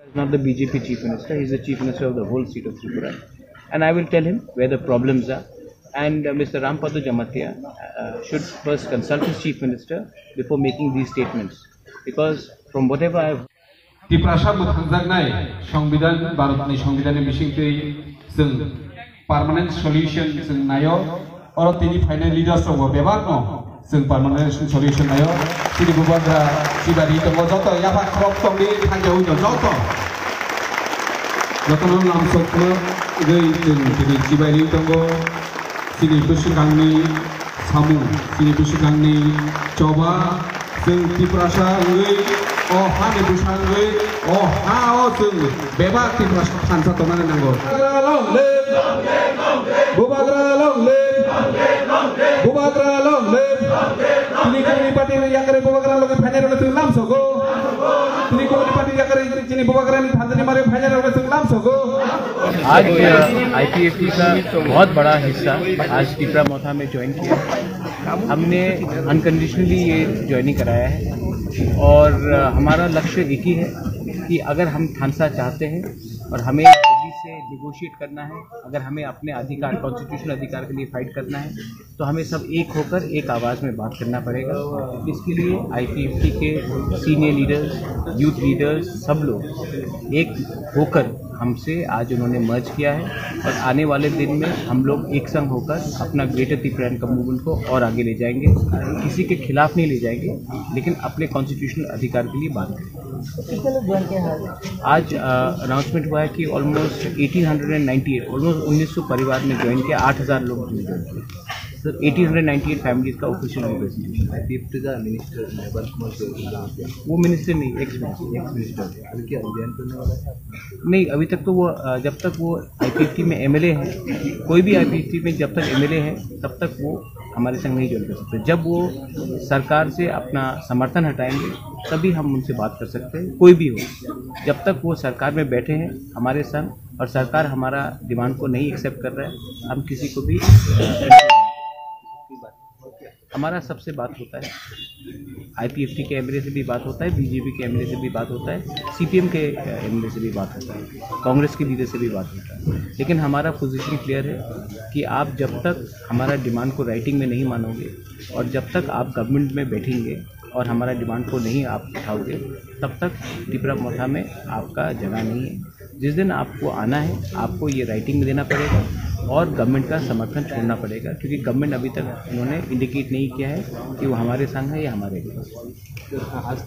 He's not the BJP chief minister, he's the chief minister of the whole state of Tripura. And I will tell him where the problems are. And Mr. Rampadu Jamatia should first consult his chief minister before making these statements. Because from whatever I've Tiprasa Muthanzagnai, Shongbidan, Baratani Shongbidan, Mishing Sing, permanent solution Sing Nayo, or Tini final leaders of Bevano, Sing permanent solution Nayo, Sidi Bubadra, Sibari, the Mozoto, Yapa Crop Tombi, Tanjo, Joto. Jotono Lamsokno, Sidi Sibari Tongo, Sidi Pushikani, Samu, Sidi Pushikani, Choba, Sing Tiprasa, oh, hane busangwe, oh, hao sung, bebak Tiprasa Hansa Tomana Nango. Long live, Bubagra long live, Bubagra long live. Tini Komor Party yakare Bubagra long Bhajar Rasul Lam Sogo. Tini Komor Party yakare Tini Bubagra ni Bhajar मारे Bhajar Rasul Lam Sogo. आज IPFT का बहुत बड़ा हिस्सा आज टिपरा मोथा में join किया। हमने अनकंडीशनली ये ज्वाइनिंग कराया है और हमारा लक्ष्य एक ही है कि अगर हम थानसा चाहते हैं और हमें दिल्ली से निगोशिएट करना है, अगर हमें अपने अधिकार कॉन्स्टिट्यूशनल अधिकार के लिए फाइट करना है तो हमें सब एक होकर एक आवाज़ में बात करना पड़ेगा। इसके लिए IPFT के सीनियर लीडर्स, यूथ लीडर्स, सब लोग एक होकर हमसे आज उन्होंने मर्ज किया है और आने वाले दिन में हम लोग एक संग होकर अपना ग्रेटर त्रिपुरा का मूवमेंट को और आगे ले जाएंगे। किसी के खिलाफ नहीं ले जाएंगे, लेकिन अपने कॉन्स्टिट्यूशनल अधिकार के लिए बात करेंगे। आज अनाउंसमेंट हुआ है कि ऑलमोस्ट 1898 ऑलमोस्ट 1900 परिवार ने ज्वाइन किया, 8000 लोग ने ज्वाइन किया। सर 1898 फैमिलीज का ऑफिशियल रिप्रेजेंटेशन। IPFT का मिनिस्टर वो मिनिस्टर नहीं, एक्स मिनिस्टर क्या ज्वाइन करने वाला था? नहीं, अभी तक तो वो जब तक वो IPFT में MLA है, कोई भी IPFT में जब तक MLA है तब तक वो हमारे संग नहीं ज्वाइन कर सकते। जब वो सरकार से अपना समर्थन हटाएंगे तभी हम उनसे बात कर सकते हैं, कोई भी हो। जब तक वो सरकार में बैठे हैं हमारे संग और सरकार हमारा डिमांड को नहीं एक्सेप्ट कर रहा है, हम किसी को भी हमारा सबसे बात होता है। IPFT के MLA से भी बात होता है, BJP के MLA से भी बात होता है, CPM के MLA से भी बात होता है, कांग्रेस के लीडर से भी बात होता है। लेकिन हमारा पोजीशन क्लियर है कि आप जब तक हमारा डिमांड को राइटिंग में नहीं मानोगे और जब तक आप गवर्नमेंट में बैठेंगे और हमारा डिमांड को नहीं आप उठाओगे तब तक टिपरा मोथा में आपका जगह नहीं है। जिस दिन आपको आना है आपको ये राइटिंग में देना पड़ेगा और गवर्नमेंट का समर्थन छोड़ना पड़ेगा, क्योंकि गवर्नमेंट अभी तक उन्होंने इंडिकेट नहीं किया है कि वो हमारे संग है या हमारे आज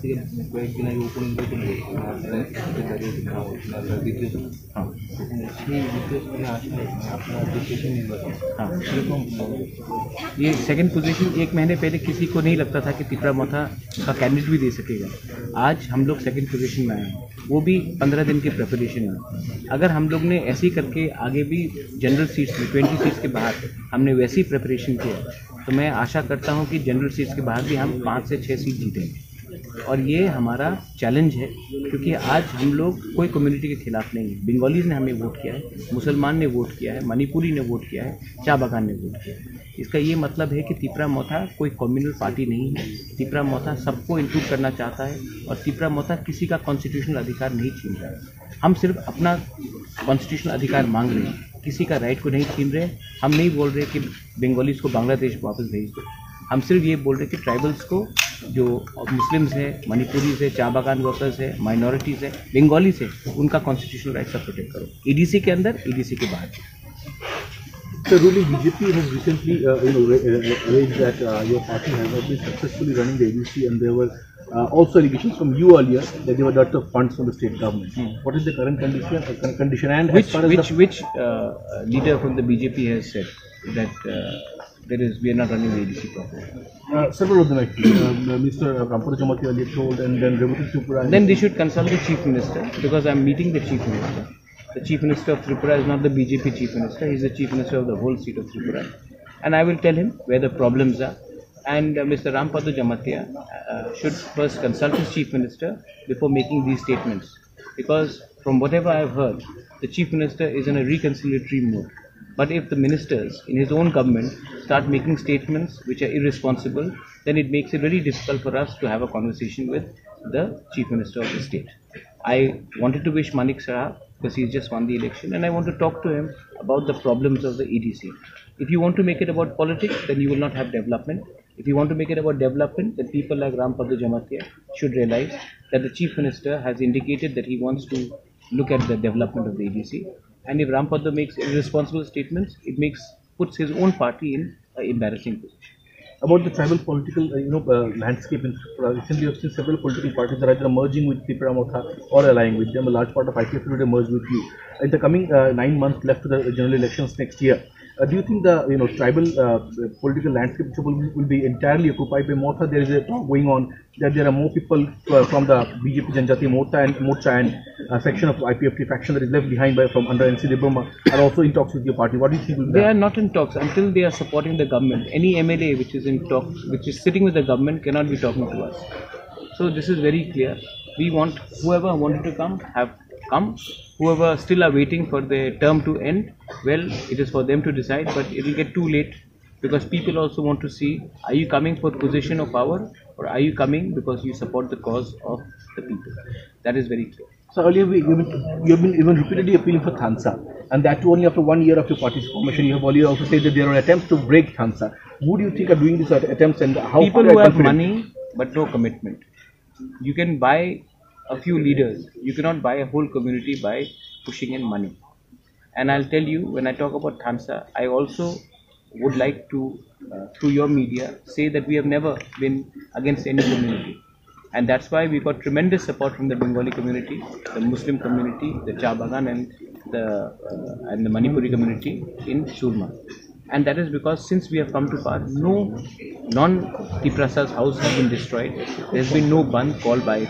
ये सेकंड पोजीशन 1 महीने पहले किसी को नहीं लगता था कि टिपरा मोथा का कैंडिडेट भी दे सकेगा। आज हम लोग सेकंड पोजीशन में आए हैं, वो भी 15 दिन की प्रिपरेशन में। अगर हम लोग ने ऐसे ही करके आगे भी जनरल सीट्स में 20 सीट्स के बाहर हमने वैसी ही प्रिपरेशन किया तो मैं आशा करता हूं कि जनरल सीट्स के बाहर भी हम 5 से 6 सीट जीतेंगे। और ये हमारा चैलेंज है, क्योंकि आज हम लोग कोई कम्युनिटी के खिलाफ नहीं है। बंगालीज ने हमें वोट किया है, मुसलमान ने वोट किया है, मणिपुरी ने वोट किया है, चा बागान ने वोट किया है। इसका ये मतलब है कि टिपरा मोथा कोई कम्युनल पार्टी नहीं है। टिपरा मोथा सबको इंक्लूड करना चाहता है और टिपरा मोथा किसी का कॉन्स्टिट्यूशनल अधिकार नहीं छीन रहा है। हम सिर्फ अपना कॉन्स्टिट्यूशनल अधिकार मांग रहे हैं, किसी का राइट को नहीं छीन रहे। हम नहीं बोल रहे कि बंगालीज को बांग्लादेश वापस भेज दो, हम सिर्फ ये बोल रहे कि ट्राइबल्स को, जो मुस्लिम्स हैं, मणिपुरीज है, चा बागान वर्कर्स है, माइनॉरिटीज़ है, बंगालीज है, उनका कॉन्स्टिट्यूशनल राइट सब प्रोटेक्ट करो, EDC के अंदर, EDC के बाहर। The ruling BJP has recently arranged that your party has not been successfully running the EDC, and there were also allegations from you earlier that there were lots of funds from the state government. What is the current condition? And which leader from the BJP has said that we are not running the EDC properly? Several of them actually. Mr. Rampadu Jamatia earlier told, and then Revathi Tripura. Then they should consult the chief minister, because I am meeting the chief minister. The chief minister of Tripura is not the BJP chief minister; he is the chief minister of the whole state of Tripura, and I will tell him where the problems are. And Mr. Rampadu Jamatia should first consult his chief minister before making these statements, because from whatever I have heard, the chief minister is in a reconciliatory mood. But if the ministers in his own government start making statements which are irresponsible, then it makes it very difficult for us to have a conversation with the chief minister of the state. I wanted to wish Manik Saraf because he's just won the election, and I want to talk to him about the problems of the EDC. If you want to make it about politics, then you will not have development. If you want to make it about development, then people like Ram Paddu Jamatia should realize that the Chief Minister has indicated that he wants to look at the development of the EDC. And if Ram Paddu makes irresponsible statements, it puts his own party in an embarrassing position. About the tribal political landscape in Tripura, recently you have seen several political parties are either merging with Tipra Motha or allying with them. A large part of IPFT would merge with you. In the coming 9 months left to the general elections next year, do you think the tribal political landscape will be entirely occupied by Motha? There is a talk going on that there are more people from the BJP Janjati Morcha and section of IPFT faction that is left behind from under NC Debroma are also in talks with your party. What do you think will be They are not in talks until they are supporting the government. Any MLA which is in talks, which is sitting with the government, cannot be talking to us. So this is very clear. We want whoever wanted to come have come. Whoever still are waiting for their term to end, well, it is for them to decide, but it will get too late because people also want to see, are you coming for position of power or are you coming because you support the cause of the people? That is very clear. So earlier you have been even repeatedly appealing for Thansa, and that too only after 1 year of your party's formation. You have earlier also said that there are attempts to break Thansa. Who do you think are doing these attempts, and how? People who have money but no commitment. You can buy a few leaders. You cannot buy a whole community by pushing in money. And I'll tell you, when I talk about Thansa, I also would like to, through your media, say that we have never been against any community. And that's why we got tremendous support from the Bengali community, the Muslim community, the Cha Bagan and the Manipuri community in Surma. And that is because since we have come to power, no non-Tiprasa's house has been destroyed. There has been no ban called by